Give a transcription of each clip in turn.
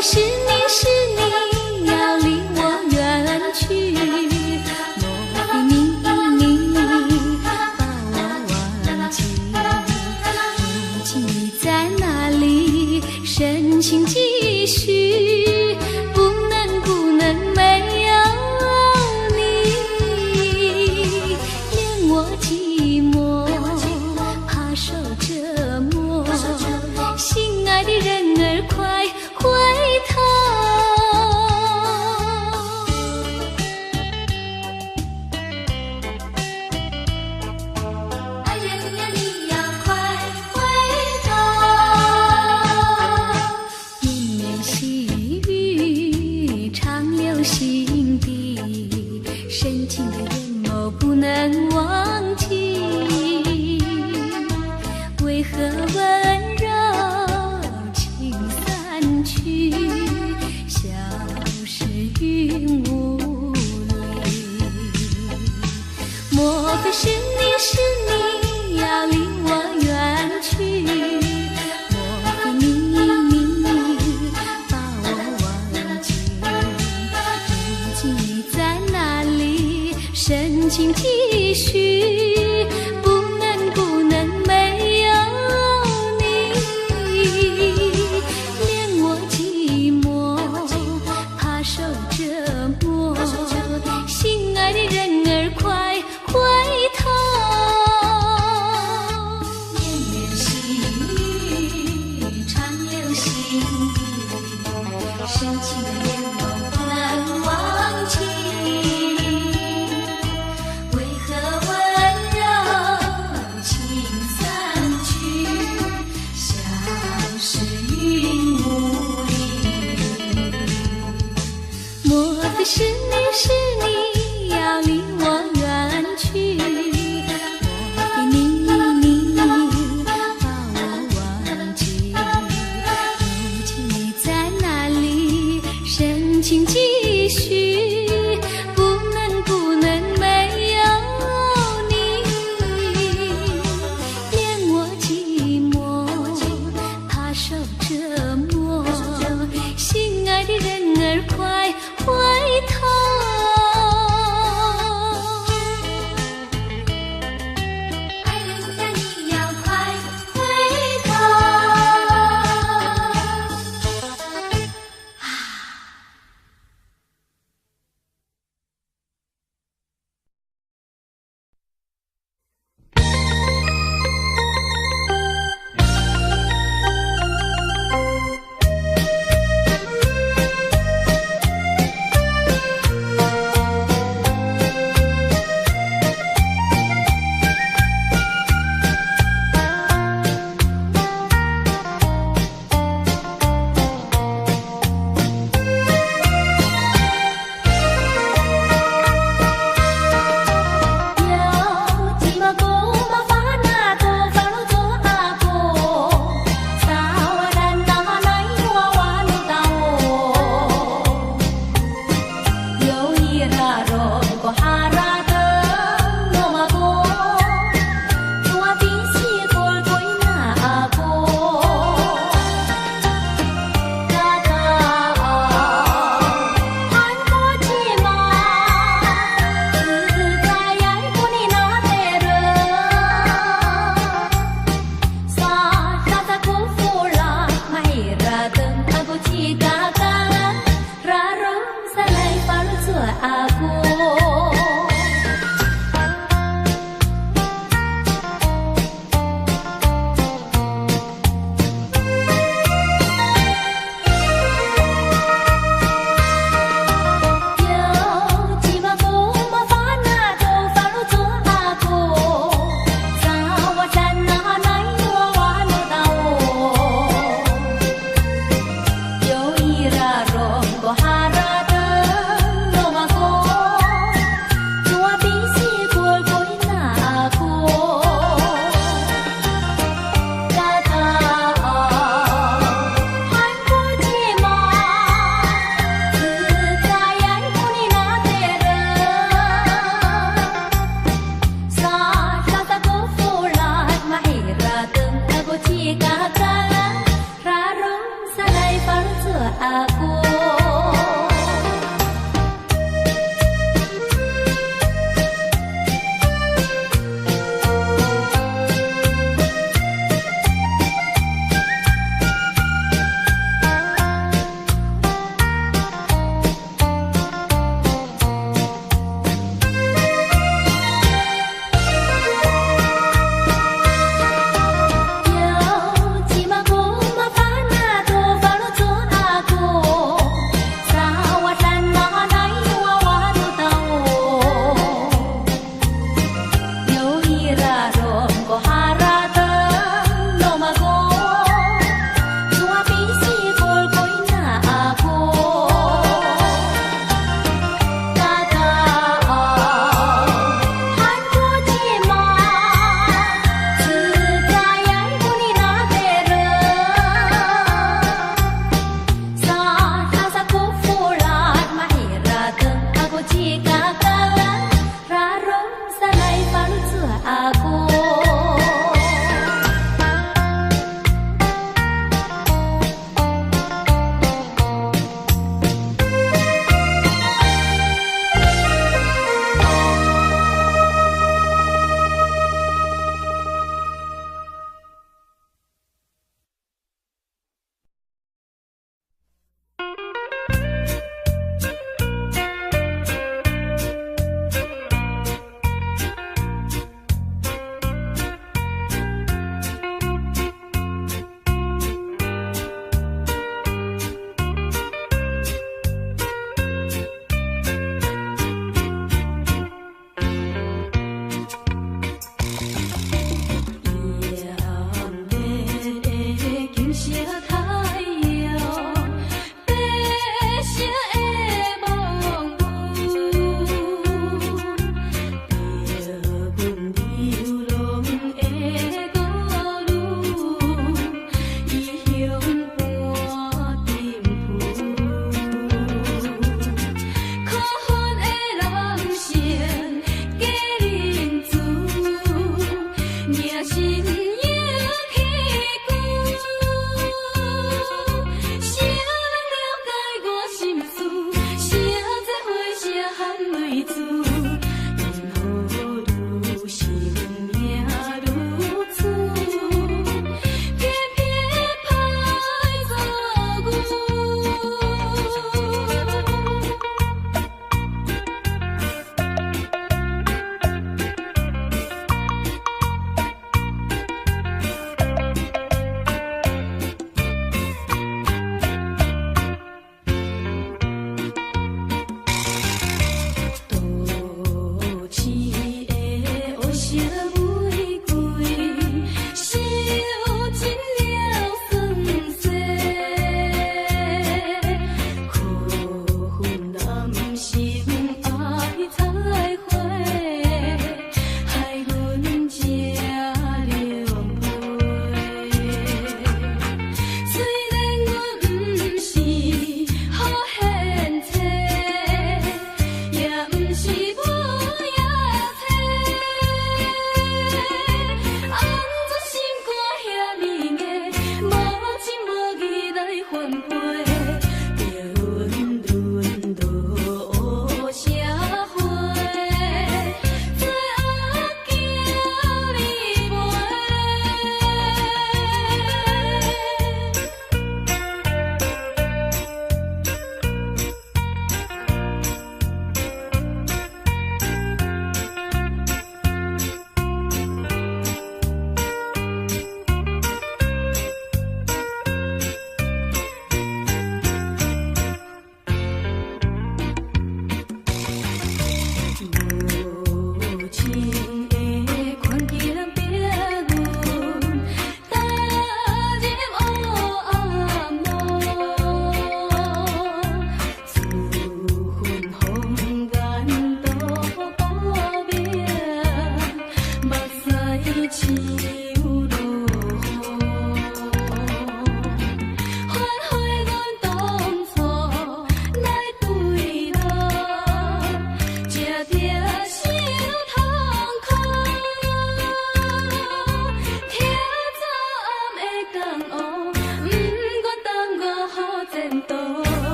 非是你要离我远去？莫非你把我忘记？如今你在哪里？深情继续，不能没有你，恋我寂寞，怕受折磨。心爱的人儿快回头。爱人呀，你要快回头。绵绵细雨长留心底，深情的眼眸不能忘记。为何温柔情散去，消失云雾里？莫非是你要离我远去？莫非你把我忘记？如今你在哪里？深情继续，不能没有你，恋我寂寞，怕受折磨。心爱的人儿快回头。绵绵细雨长留心底，深情的眼眸不能忘记。为何温柔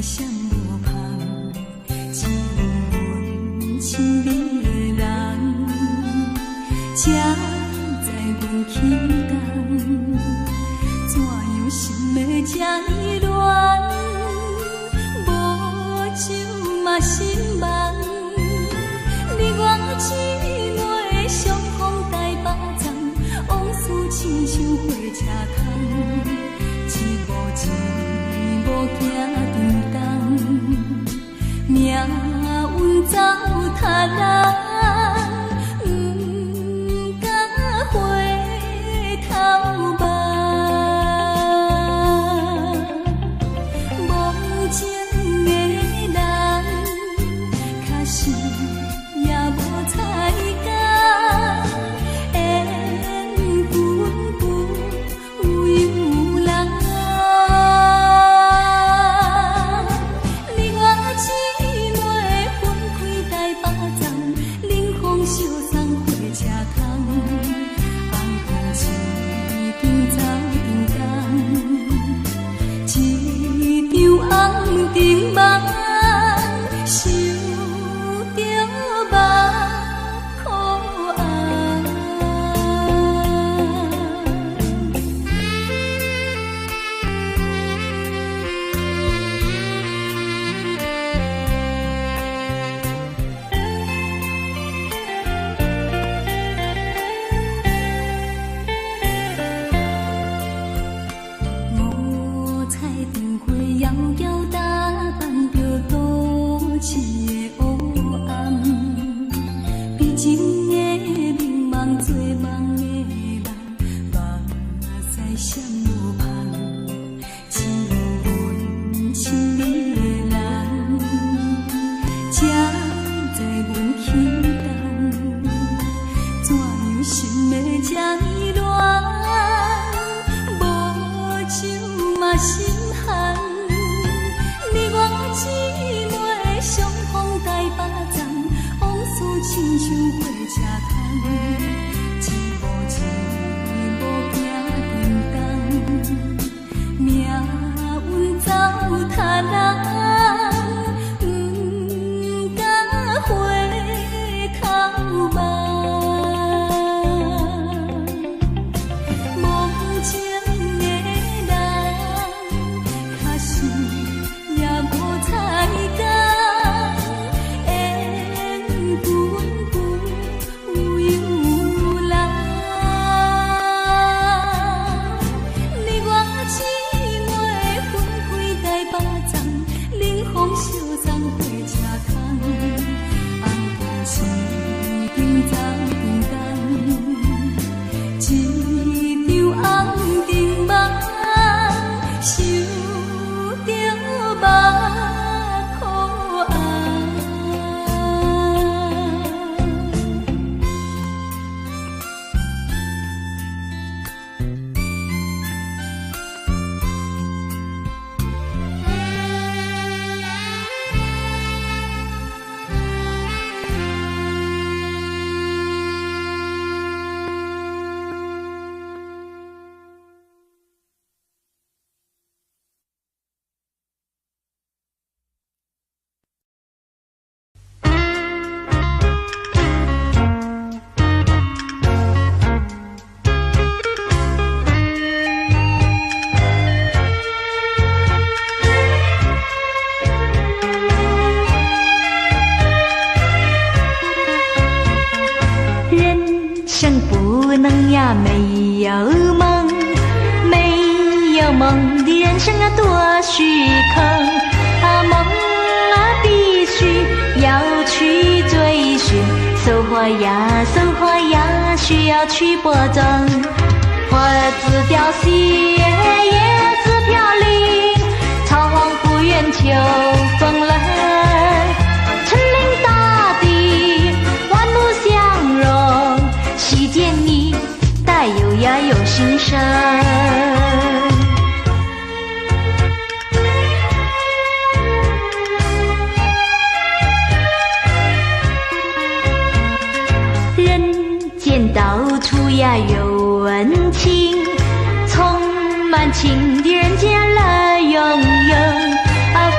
谁无旁，只有阮心里的人，才知阮起动，怎样心会这呢乱？无酒嘛心梦，你我姊妹相逢台北站，往事亲像火车空，一无钱无行沉重，命运走他人。没有梦，没有梦的人生啊，多虚空啊！梦啊，必须要去追寻，收获呀，收获呀，需要去播种。花自凋谢，叶子飘零，草黄不愿秋风冷。森林大地，万物相融，细见你带有呀有心声。人间到处呀有温情，充满情的人间乐融融啊。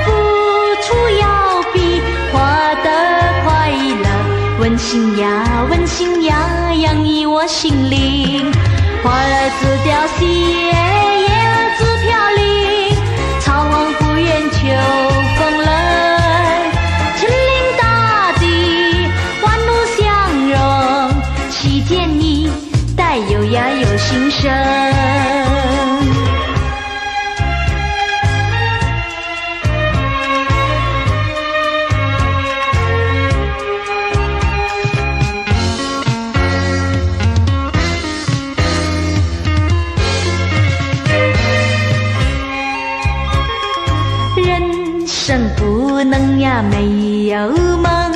生不能呀，没有梦，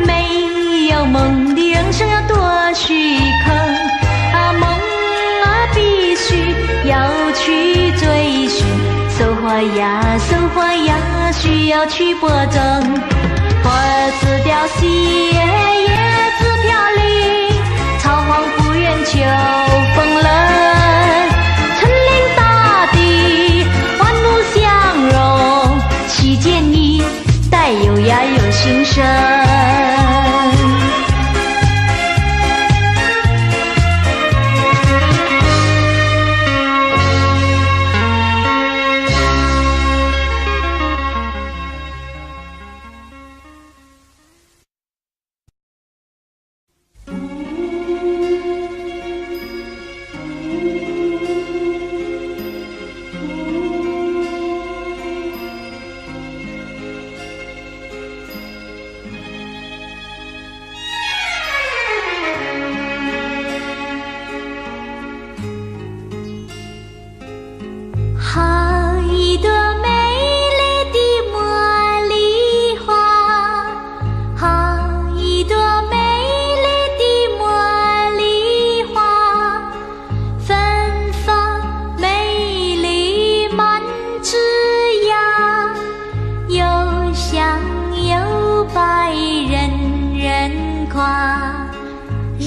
没有梦的人生要多虚空啊！梦啊，必须要去追寻，收获呀，收获呀，需要去播种。花枝凋谢，叶子飘零，草黄不愿秋风冷。森林大地，万物相融，其间你带有呀有心声。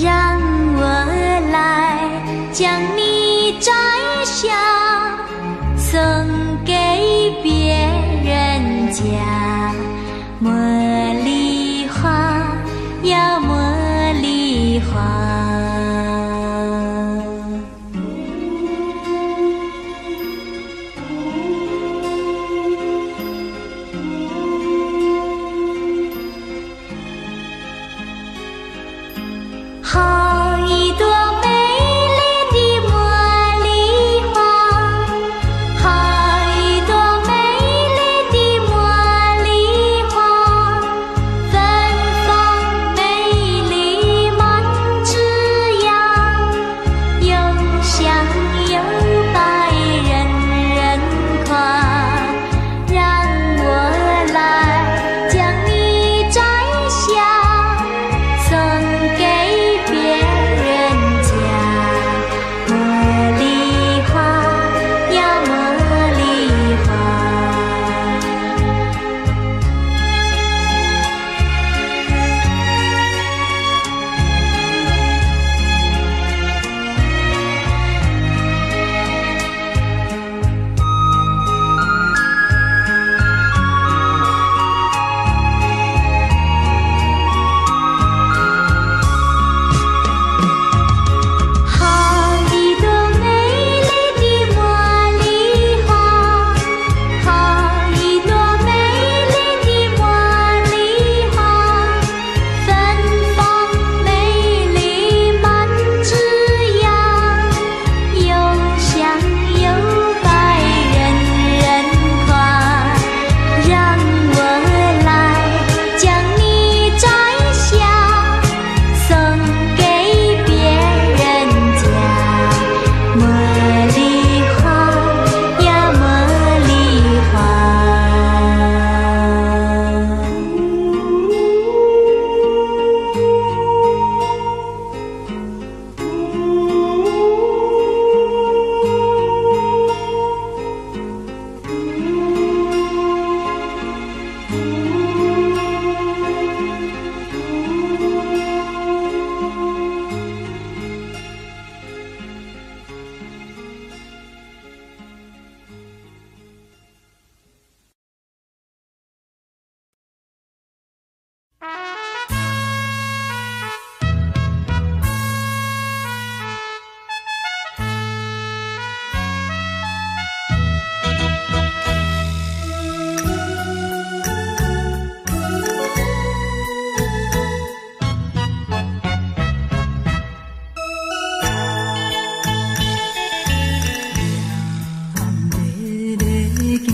让我来将你摘下，送给别人家。茉莉花呀，茉莉花。好一朵美丽的茉莉花，好一朵美丽的茉莉花，芬芳美丽满枝桠，又香又白人人夸。让我来将你摘下，送给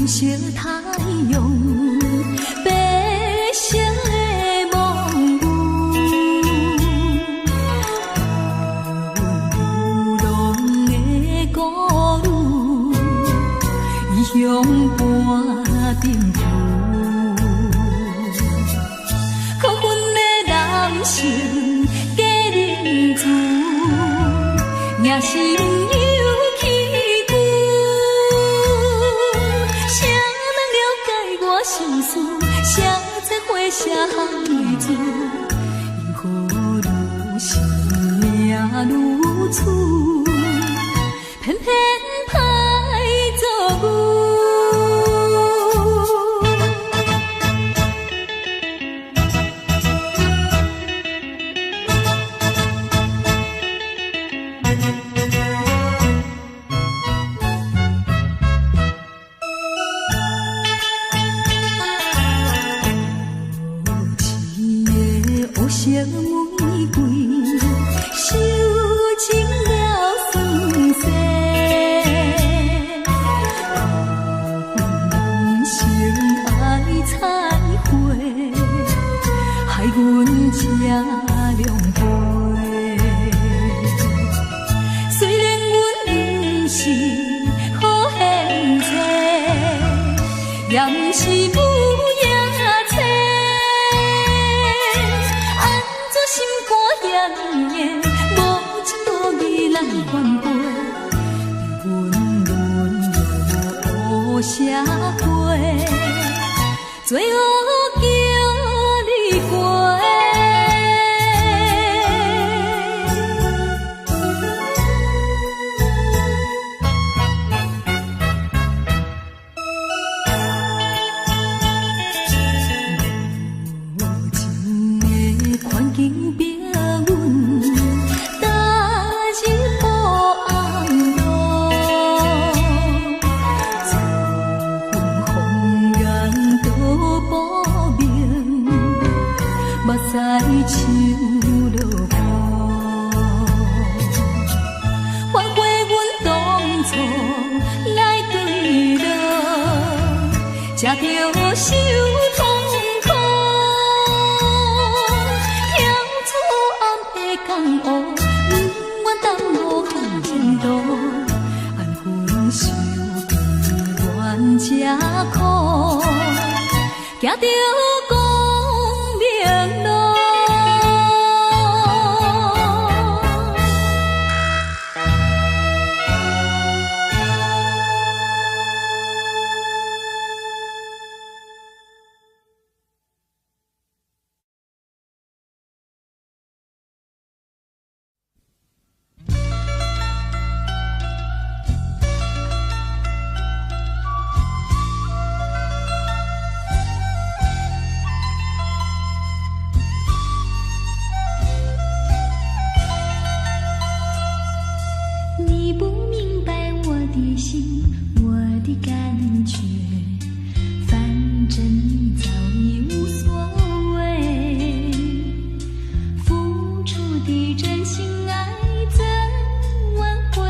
小太阳，白色的梦雾，浪的故乡伴冰雨。也是不由起句，谁人了解我心事？谁知花谢海子？因何愈是命愈处，偏偏歹做牛。无情的玫瑰，收尽了酸涩。人生爱彩花，害阮吃凉杯。虽然阮不是好现世，也不是不夜车。心肝炎炎，无情无义难翻倍，温润又无社会，最后叫你过。无情的环境逼阮，踏入黑暗路，走风眼都不明，目屎像落雨，反悔阮当初来对路，才着受痛苦。江湖，不愿耽误向前途，安分守己，愿吃苦，行着光明路。你不明白我的心，我的感觉，反正你早已无所谓。付出的真心爱怎挽回？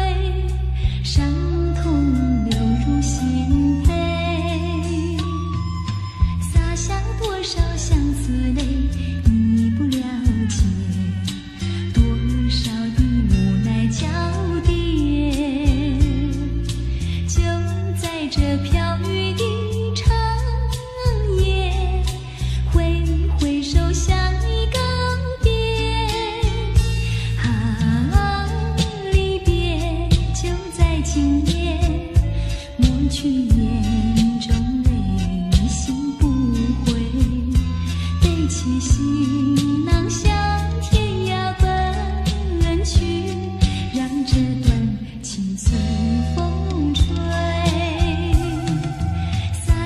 伤痛流入心扉，洒下多少相思泪，你不了解，多少的无奈交叠。这飘雨的长夜，挥挥手像一告别。啊，离别就在今夜，抹去眼中泪，心不悔。背起行囊向天涯奔去，让这段情随风吹。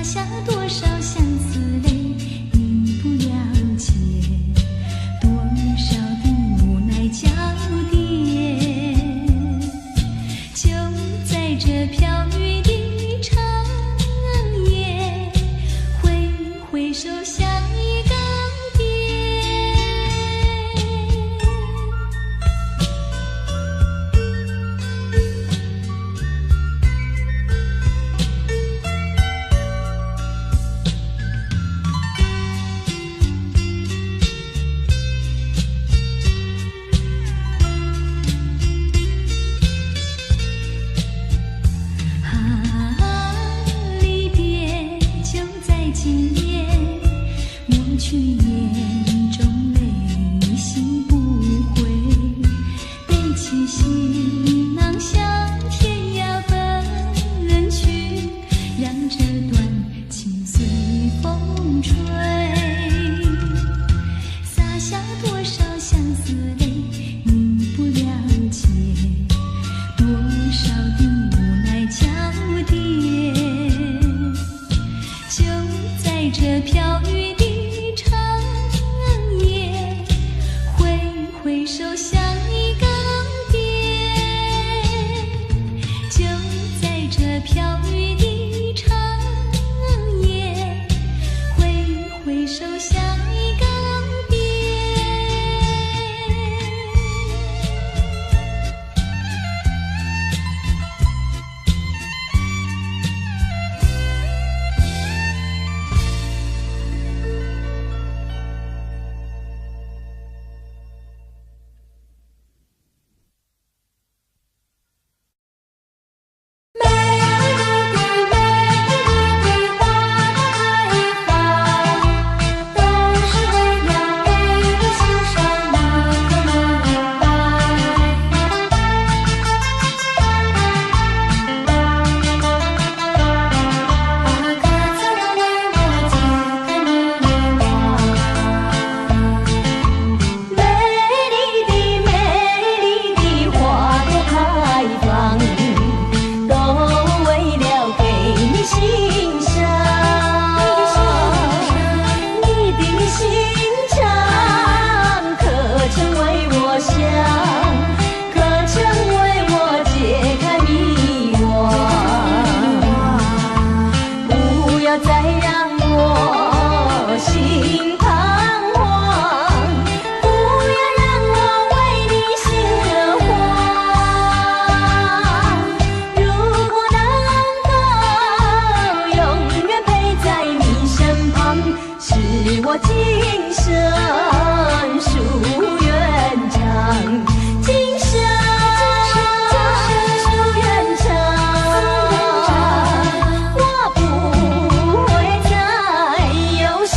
下多少相思泪，你不了解，多少的无奈交叠，就在这飘雨的长夜，挥挥手像一告别。去眼中泪，心不悔，背起行囊。这飘雨的长夜，挥挥手向你告别。就在这飘雨的长夜，挥挥手向你告别。我今生夙愿长，今生夙愿长，我不会再忧伤。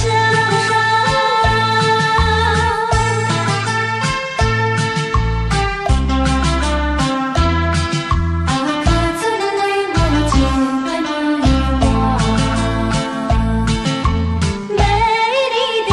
可曾为我解开迷惘？美丽的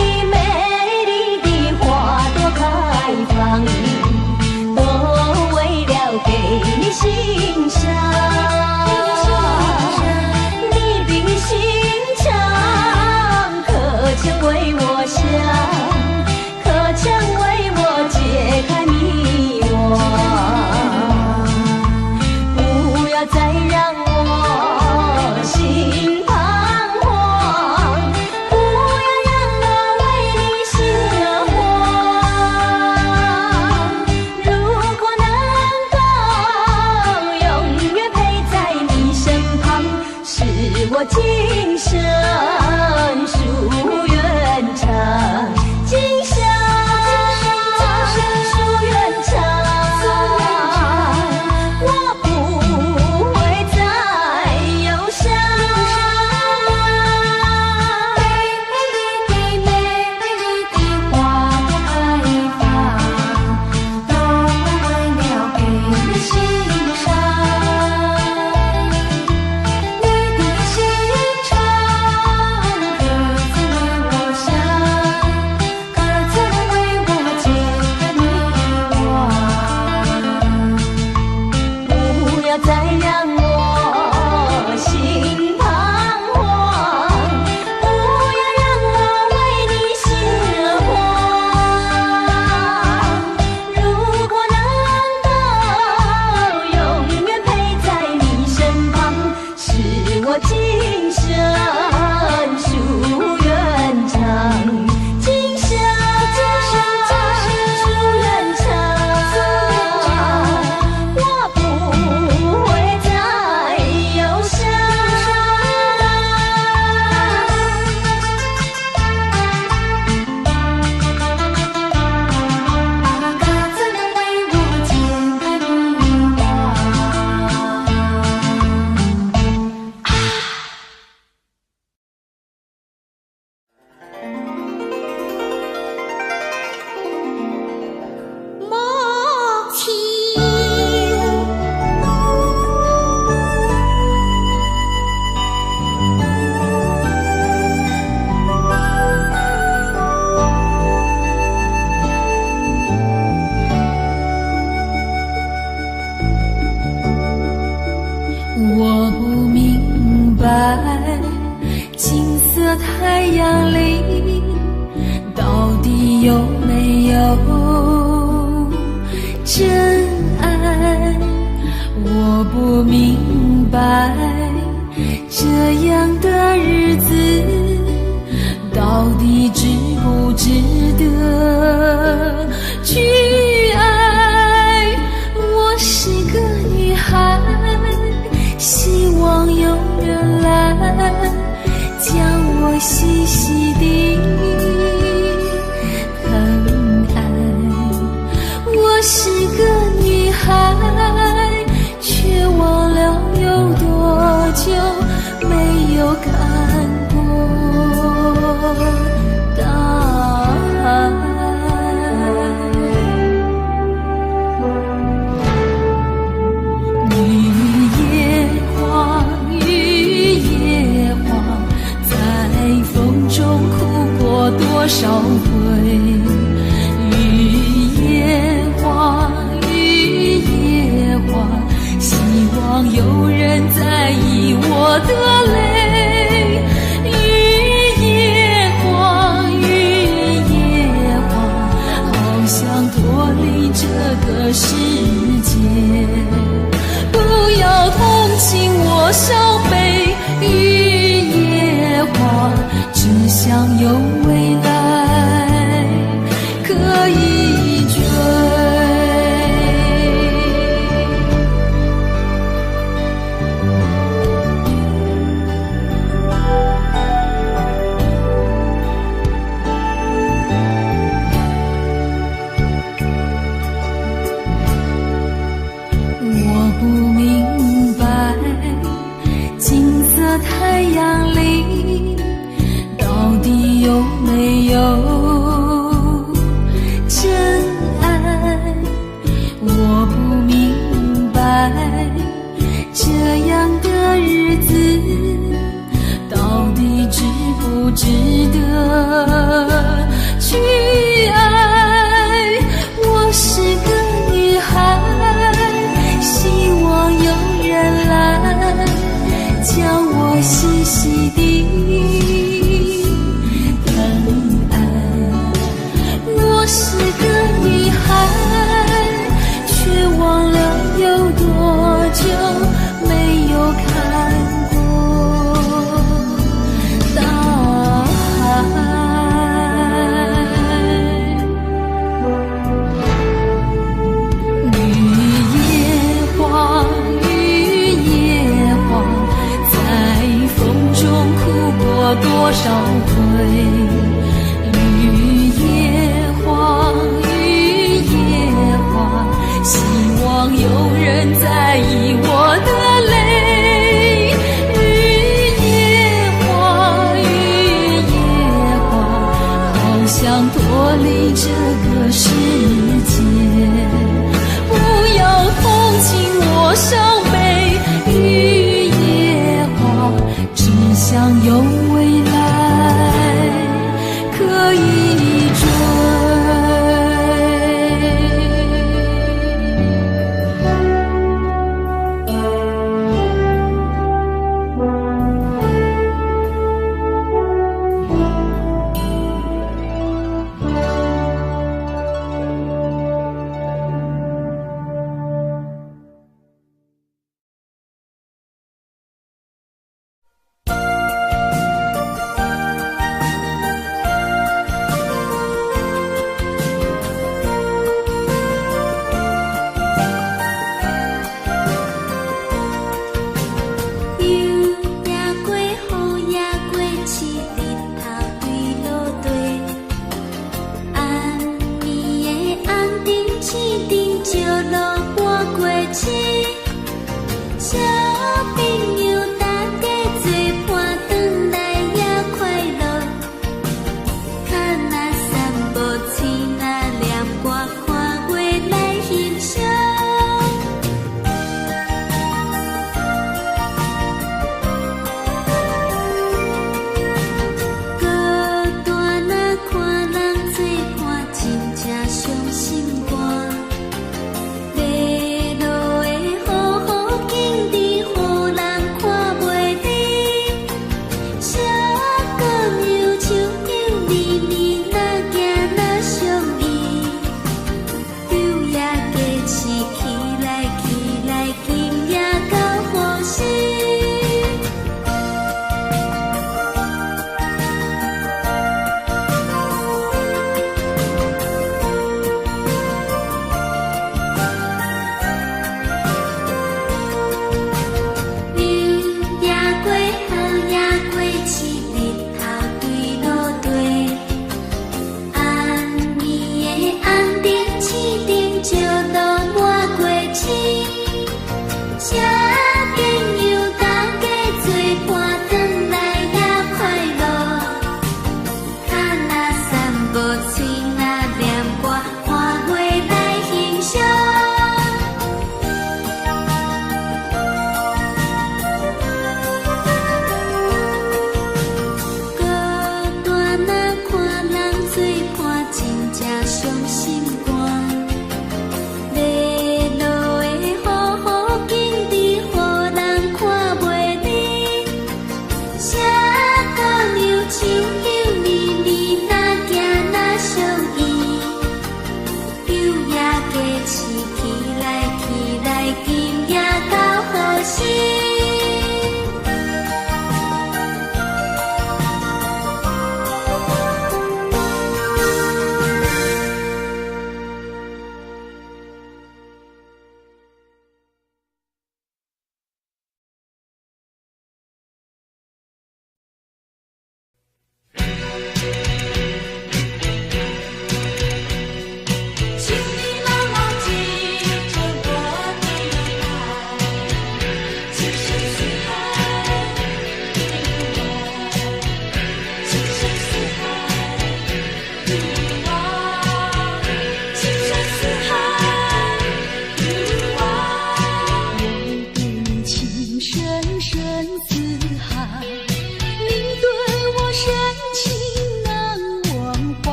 太阳里，到底有没有真爱？我不明白，这样的日子到底值不值得去爱？我是个女孩，希望有人来将我细细地疼爱。我是个女孩，却忘了有多久没有看过大海。雨也黄，雨也黄，在风中哭过多少回。雨也黄，雨也黄，希望有人在意我的泪。雨也黄，雨也黄，好想脱离这个世界。不要同情我伤悲，雨也黄，只想有未来可以追。我不明白，金色太阳里到底有没有真爱？我不明白，这样的日子到底值不值得去爱？我是个女孩，希望有人来将我细细地疼爱。我是个女孩，却忘了有多久没有看过大海。多少回，雨也黄，雨也黄，希望有人在意我的泪。雨也黄，雨也黄，好想脱离这个世界。不要同情我伤悲，雨也黄，只想有未来可以追。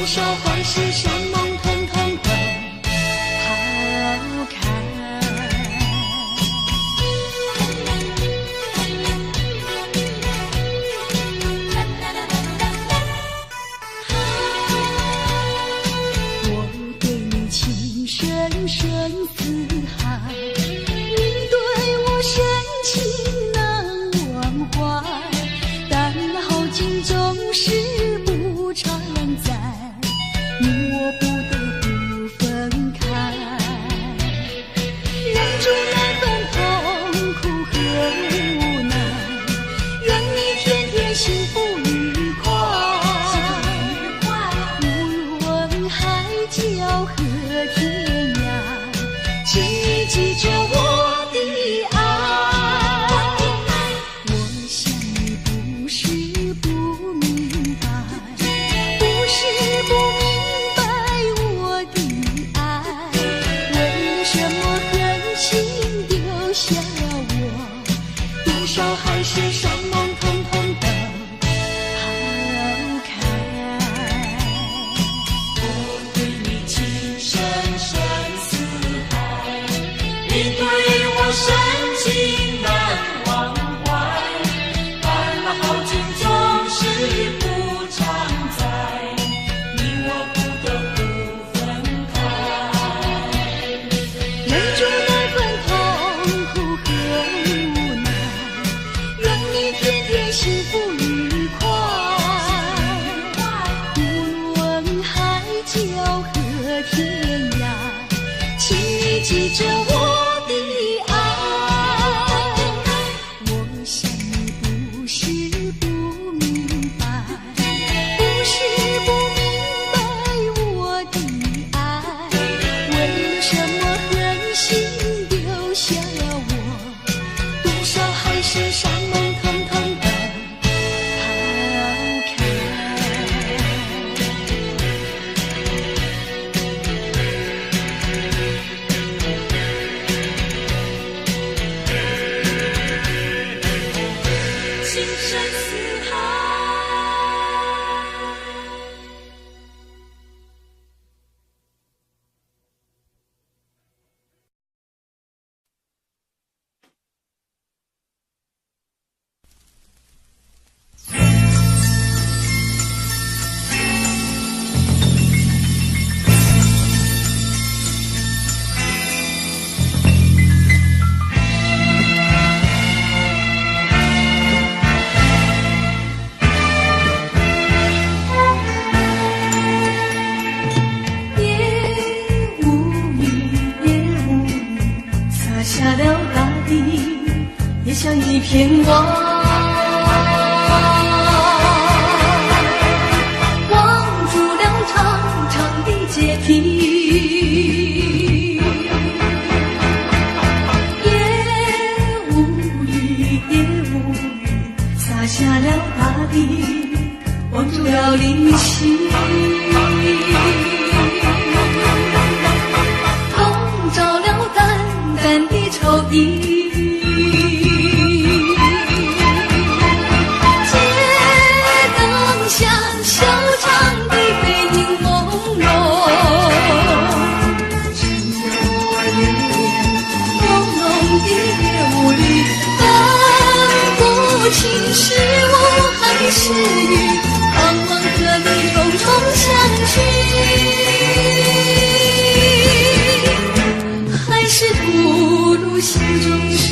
多少海誓山盟统统都抛开。我对你情深深似海，你对我深情难忘怀，但好景总是不常在，你我不得不分开，忍住那份痛苦和无奈，愿你天天幸福愉快，无论海角和天涯，请你记着我的爱。我想你不是不明白，不是不明白我的爱，为什么狠心丢下我？多少海誓山盟统统都抛开。我对你情深深似海，你对我深情难忘怀，但那好景总是不常在，你我不得不分开，忍住那份痛苦和无奈，愿你天天幸福愉快，无论海角和天涯，请你记着我的爱。我想你不是不明白，不是不明白我的爱，为什么狠心丢下我？多少海誓山盟统统都抛开。情深似海。下了大地，也像一片汪，望住了长长的阶梯，也无语，也无语，洒下了大地，望住了灵犀。抽屉，街灯下小长的背影朦胧，只有流连朦胧的雾里，分不清是雾还是雨，茫茫和你重重相许，还是不如心中事。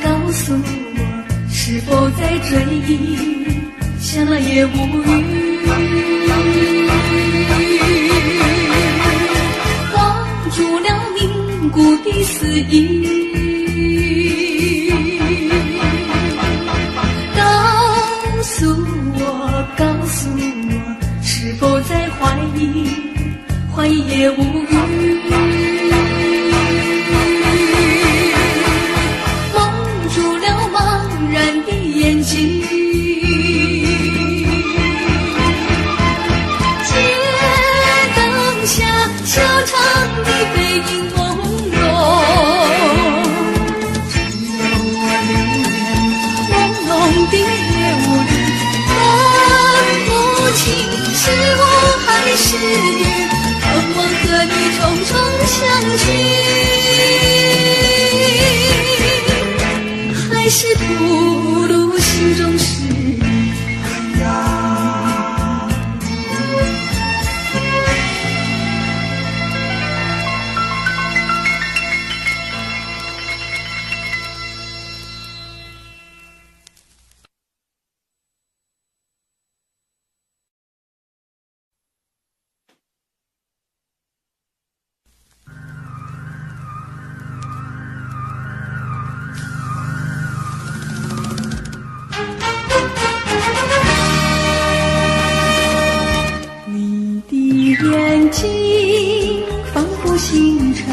告诉我，是否在追忆，想了也无语。望住了凝固的思忆，告诉我，是否在怀怀也无语。蒙住了茫然的眼睛，街灯下小长的背影朦胧，只有我留恋朦胧的夜雾里，分不清是我还是你，盼望和你重重相聚，还是吐露心中事。眼睛仿佛星辰，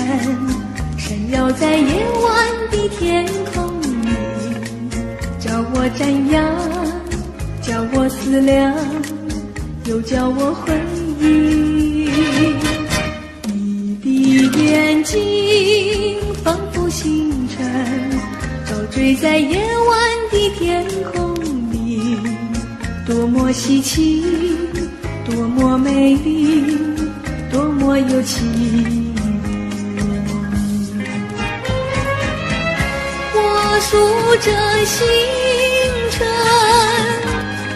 闪耀在夜晚的天空里，叫我瞻仰，叫我思量，又叫我回忆。你的眼睛仿佛星辰，照坠在夜晚的天空里，多么稀奇，多么美丽，多么有情。我数着星辰，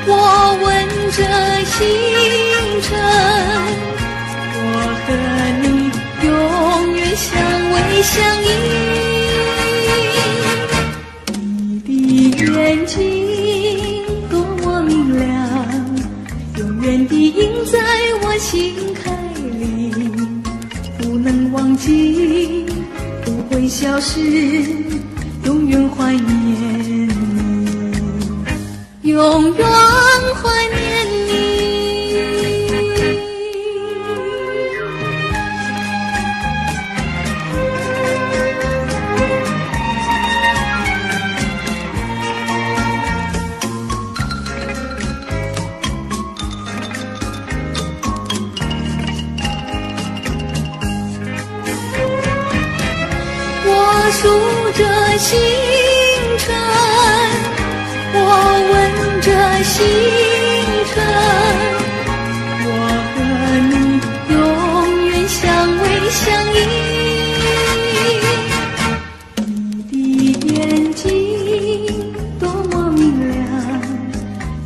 我闻着星辰，我和你永远相偎相依。你的眼睛多么明亮，永远地印在我心坎里，不能忘记，不会消失，永远怀念你，永远怀念你。数着星辰，我闻着星辰，我和你永远相偎相依。你的眼睛多么明亮，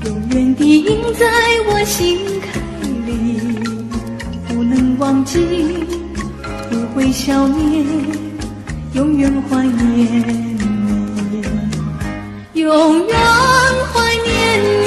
永远地印在我心坎里，不能忘记，不会消灭，永远怀念你，永远怀念你。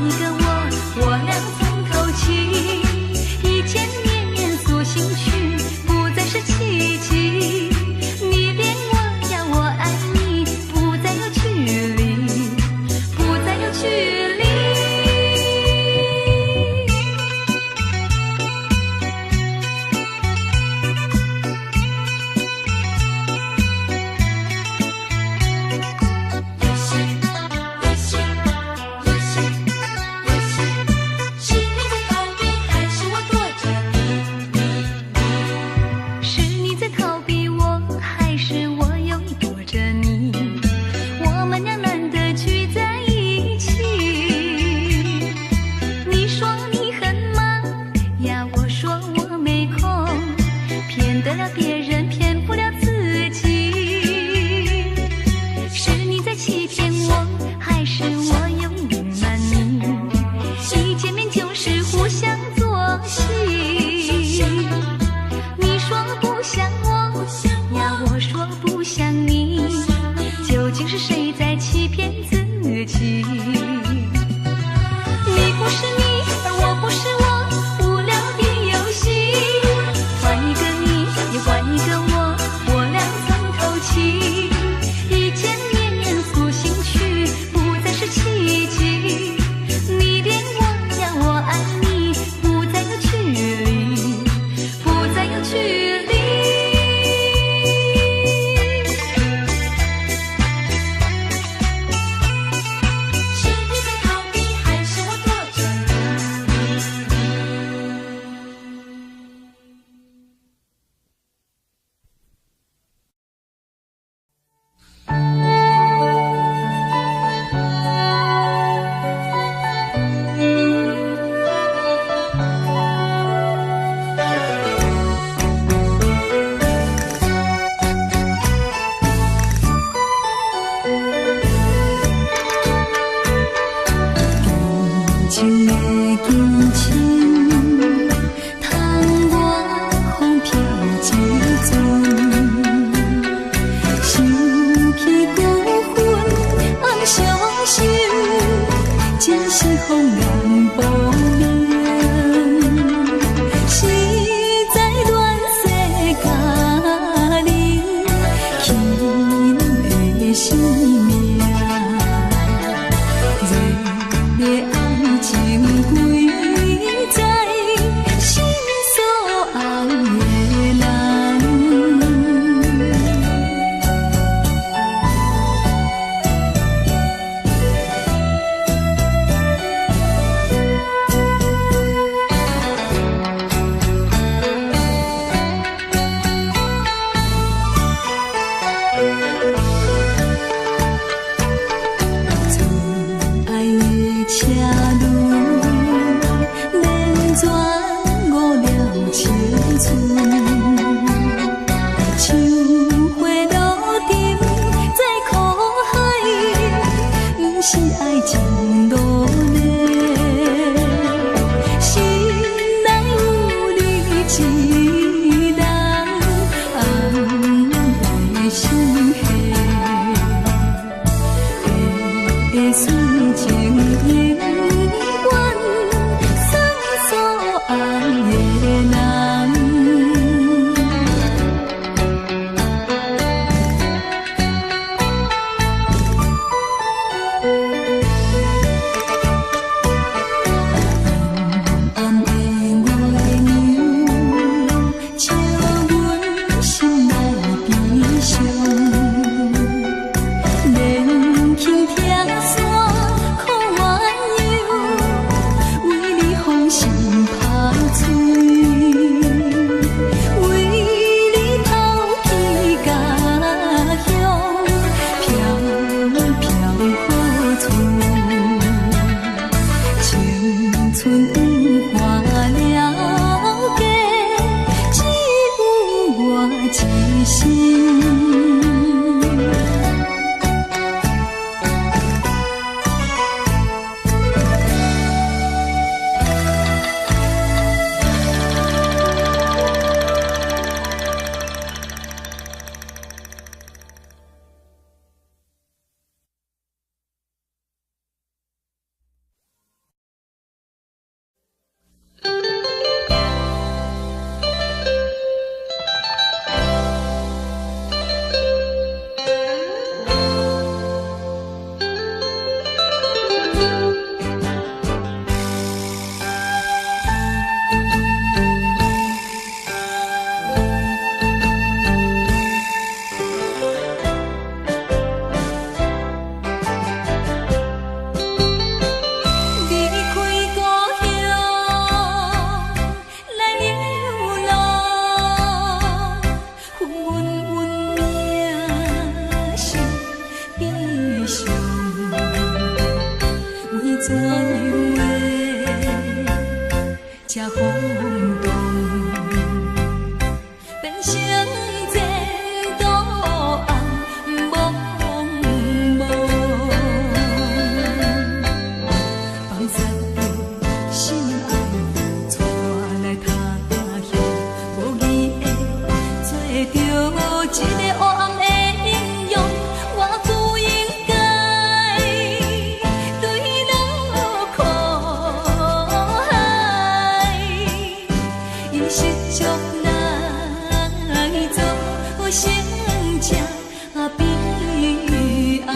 一个我，我俩从头起，一见面面诉心曲，不再是奇迹。你恋我呀，我爱你，不再有距离，不再有距离。是你在逃避我，还是我有意躲着你？我们俩难得聚在一起。你说你很忙呀，我说我没空，骗得了别人，骗不了自己。是你在欺骗我，还是我有意隐瞒你？一见面就是互相作戏。你说不像我呀，我说不像你，究竟是谁在欺骗自己？你不是你，而我不是我，无聊的游戏。换一个你，也换一个我，我俩从头起。一见面面诉心曲，不再是奇迹。你恋我呀，我爱你，不再有距离，不再有距离。是你在逃避，还是我躲着情的激情，窗外风飘一阵，想起孤魂暗伤心，真是风眼无明。实在乱世佳人，轻的生命。热烈爱情归在心所爱的人。纯爱的车轮，连转误了青春。像花落沉在苦海，不是爱情落泪。心内有你一人，暗的心系。的事情永远算所爱的人。暗的月亮，照阮心内悲伤。连轻听山苦怨尤，为你放心拍嘴，为你抛弃家乡，飘飘好处，青春有花了价，只有我一心。一个黑暗的英勇，我不应该对你苦害，因失足来做成这悲哀。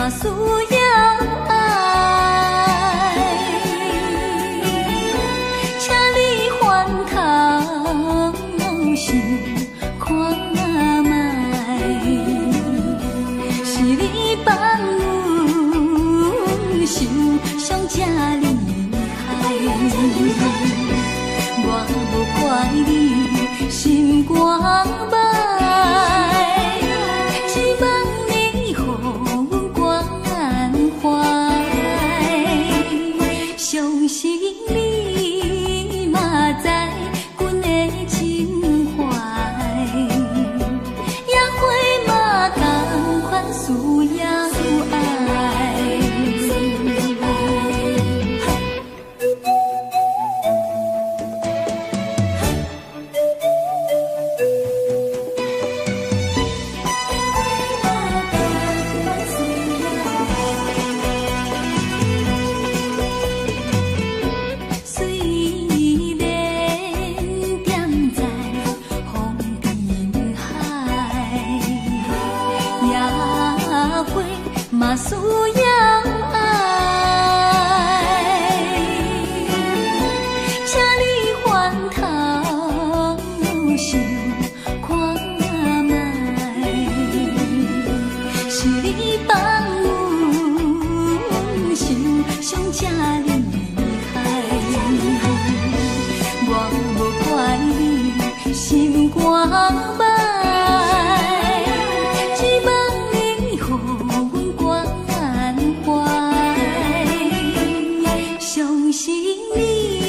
需要爱，请你翻头想看卖，是你放阮想上这厉害，我无怪你心肝歹。相信你嘛知阮的情怀，野花嘛同款需要爱。嘛需要爱，请你翻头想看卖，是你放阮想上这厉害，我无怪你心肝歹。相信你。